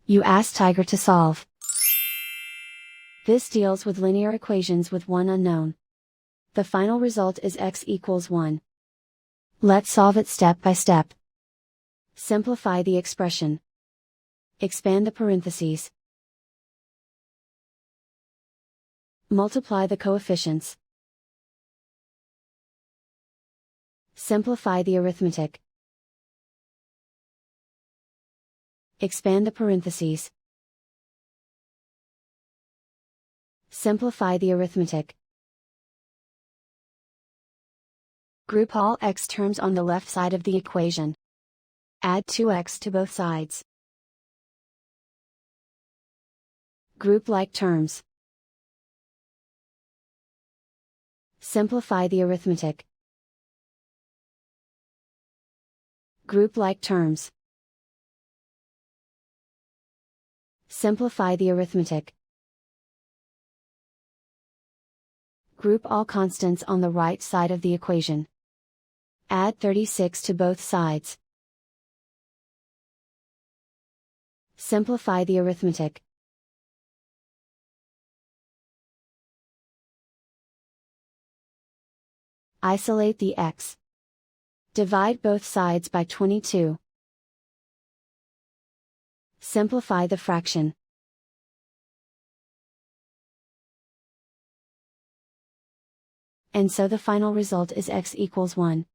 You ask Tiger to solve. This deals with linear equations with one unknown. The final result is x equals 1. Let's solve it step by step. Simplify the expression. Expand the parentheses. Multiply the coefficients. Simplify the arithmetic. Expand the parentheses. Simplify the arithmetic. Group all x terms on the left side of the equation. Add 2x to both sides. Group like terms. Simplify the arithmetic. Group like terms. Simplify the arithmetic. Group all constants on the right side of the equation. Add 36 to both sides. Simplify the arithmetic. Isolate the x. Divide both sides by 22. Simplify the fraction. And so the final result is x equals 1.